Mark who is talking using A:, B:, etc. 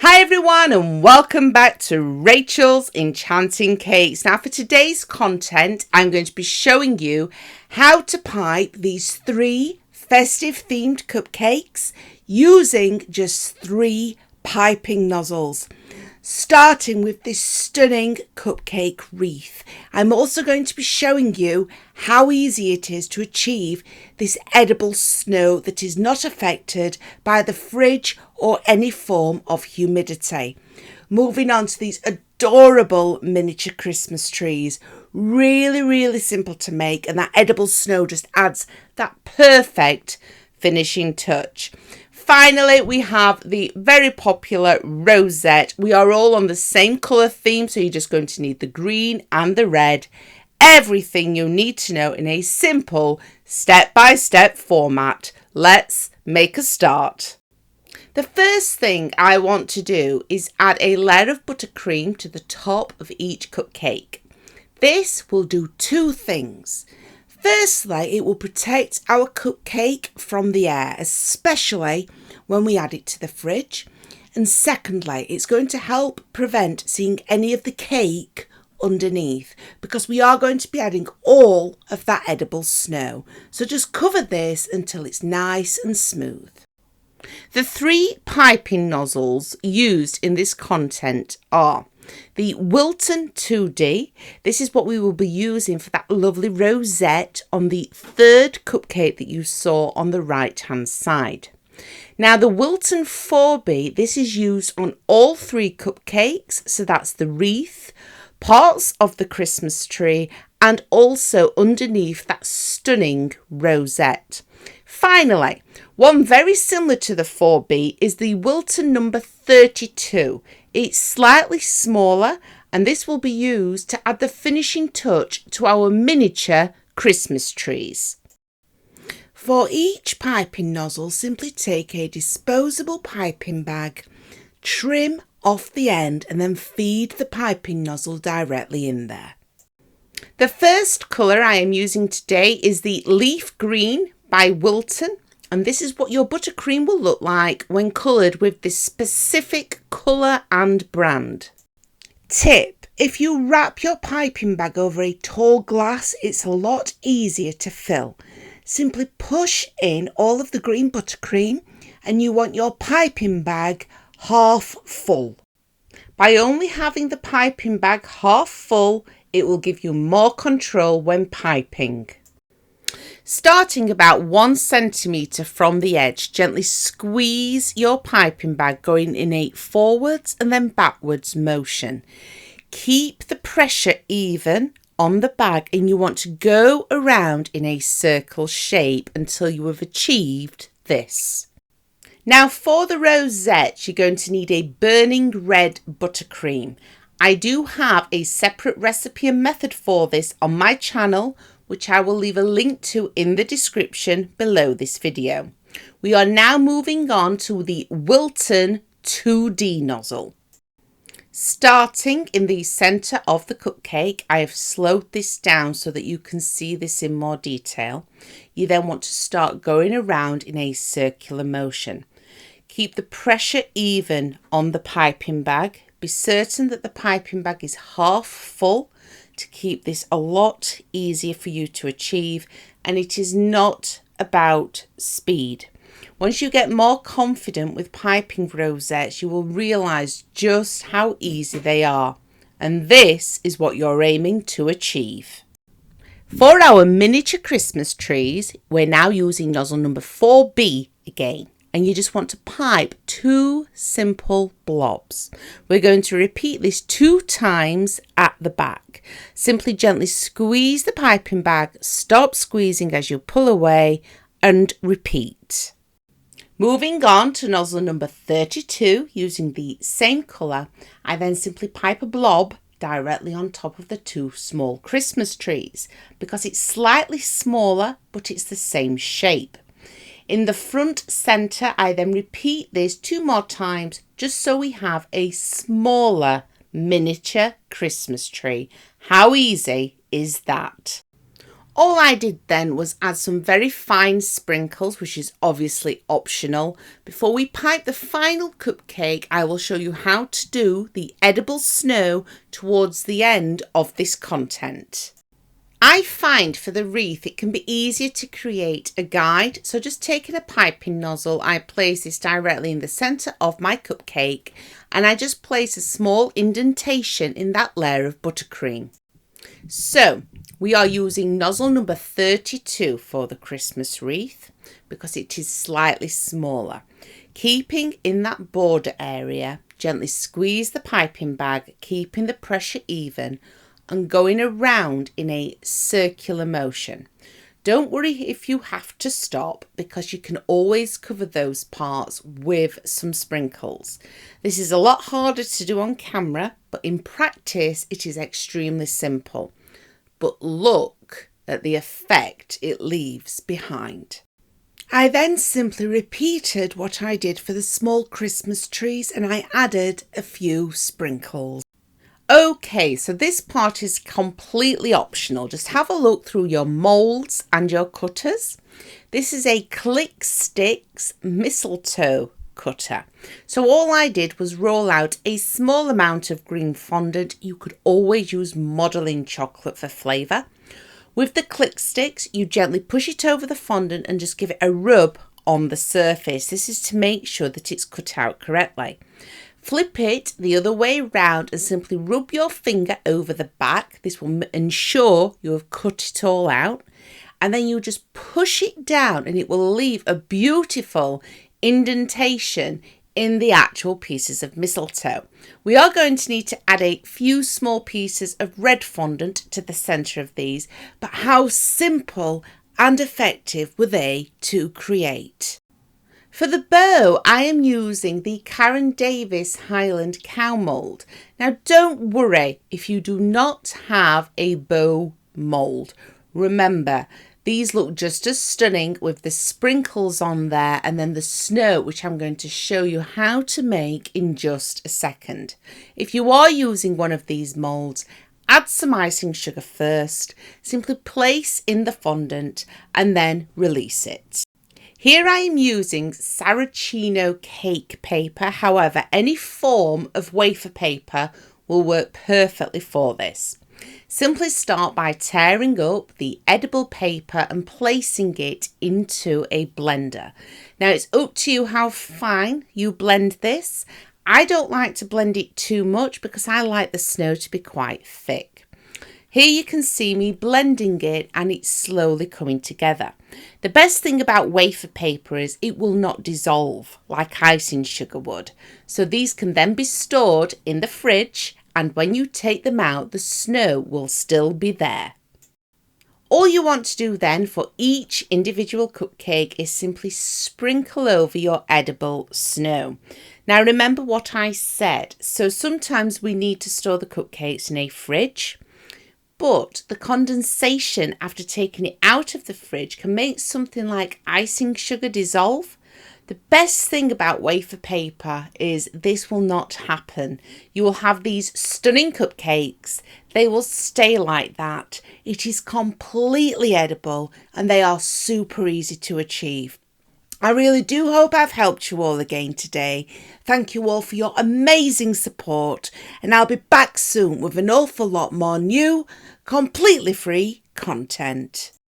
A: Hi everyone and welcome back to Rachel's Enchanting Cakes. Now for today's content I'm going to be showing you how to pipe these 3 festive themed cupcakes using just 3 piping nozzles. Starting with this stunning cupcake wreath. I'm also going to be showing you how easy it is to achieve this edible snow that is not affected by the fridge or any form of humidity. Moving on to these adorable miniature Christmas trees. Really simple to make, and that edible snow just adds that perfect finishing touch. Finally, we have the very popular rosette. We are all on the same colour theme, so you're just going to need the green and the red. Everything you need to know in a simple step-by-step format. Let's make a start. The first thing I want to do is add a layer of buttercream to the top of each cupcake. This will do 2 things. Firstly, it will protect our cupcake from the air, especially when we add it to the fridge. And secondly, it's going to help prevent seeing any of the cake underneath, because we are going to be adding all of that edible snow. So just cover this until it's nice and smooth. The 3 piping nozzles used in this content are the Wilton 2D. This is what we will be using for that lovely rosette on the 3rd cupcake that you saw on the right hand side. Now the Wilton 4B, this is used on all 3 cupcakes, so that's the wreath, parts of the Christmas tree, and also underneath that stunning rosette. Finally, one very similar to the 4B is the Wilton number 32. It's slightly smaller, and this will be used to add the finishing touch to our miniature Christmas trees. For each piping nozzle, simply take a disposable piping bag, trim off the end, and then feed the piping nozzle directly in there. The first colour I am using today is the Leaf Green by Wilton, and this is what your buttercream will look like when coloured with this specific colour and brand. Tip: if you wrap your piping bag over a tall glass, it's a lot easier to fill. Simply push in all of the green buttercream and you want your piping bag half full. By only having the piping bag half full, it will give you more control when piping. Starting about 1 centimetre from the edge, gently squeeze your piping bag, going in a forwards and then backwards motion. Keep the pressure even on the bag, and you want to go around in a circle shape until you have achieved this. Now for the rosette, you're going to need a burning red buttercream. I do have a separate recipe and method for this on my channel, which I will leave a link to in the description below this video. We are now moving on to the Wilton 2D nozzle. Starting in the centre of the cupcake, I have slowed this down so that you can see this in more detail. You then want to start going around in a circular motion. Keep the pressure even on the piping bag. Be certain that the piping bag is half full to keep this a lot easier for you to achieve, and it is not about speed. Once you get more confident with piping rosettes, you will realise just how easy they are, and this is what you're aiming to achieve. For our miniature Christmas trees, we're now using nozzle number 4B again, and you just want to pipe 2 simple blobs. We're going to repeat this 2 times at the back. Simply gently squeeze the piping bag, stop squeezing as you pull away, and repeat. Moving on to nozzle number 32, using the same colour, I then simply pipe a blob directly on top of the 2 small Christmas trees, because it's slightly smaller but it's the same shape. In the front centre, I then repeat this 2 more times, just so we have a smaller miniature Christmas tree. How easy is that? All I did then was add some very fine sprinkles, which is obviously optional. Before we pipe the final cupcake, I will show you how to do the edible snow towards the end of this content. I find for the wreath it can be easier to create a guide, so just taking a piping nozzle, I place this directly in the centre of my cupcake and I just place a small indentation in that layer of buttercream. So we are using nozzle number 32 for the Christmas wreath because it is slightly smaller. Keeping in that border area, gently squeeze the piping bag, keeping the pressure even and going around in a circular motion. Don't worry if you have to stop because you can always cover those parts with some sprinkles. This is a lot harder to do on camera, but in practice it is extremely simple. But look at the effect it leaves behind. I then simply repeated what I did for the small Christmas trees and I added a few sprinkles. Okay, so this part is completely optional. Just have a look through your moulds and your cutters. This is a Click Sticks mistletoe cutter. So all I did was roll out a small amount of green fondant. You could always use modelling chocolate for flavour. With the Click Sticks, you gently push it over the fondant and just give it a rub on the surface. This is to make sure that it's cut out correctly. Flip it the other way round and simply rub your finger over the back. This will ensure you have cut it all out. And then you just push it down and it will leave a beautiful indentation in the actual pieces of mistletoe. We are going to need to add a few small pieces of red fondant to the centre of these, but how simple and effective were they to create? For the bow, I am using the Karen Davis Highland cow mould. Now don't worry if you do not have a bow mould. Remember, these look just as stunning with the sprinkles on there and then the snow, which I'm going to show you how to make in just a second. If you are using one of these moulds, add some icing sugar first, simply place in the fondant and then release it. Here I am using Saraceno cake paper, however any form of wafer paper will work perfectly for this. Simply start by tearing up the edible paper and placing it into a blender. Now it's up to you how fine you blend this. I don't like to blend it too much because I like the snow to be quite thick. Here you can see me blending it and it's slowly coming together. The best thing about wafer paper is it will not dissolve like icing sugar would. So these can then be stored in the fridge and when you take them out, the snow will still be there. All you want to do then for each individual cupcake is simply sprinkle over your edible snow. Now remember what I said. So sometimes we need to store the cupcakes in a fridge. But the condensation after taking it out of the fridge can make something like icing sugar dissolve. The best thing about wafer paper is this will not happen. You will have these stunning cupcakes. They will stay like that. It is completely edible and they are super easy to achieve. I really do hope I've helped you all again today. Thank you all for your amazing support and I'll be back soon with an awful lot more new, completely free content.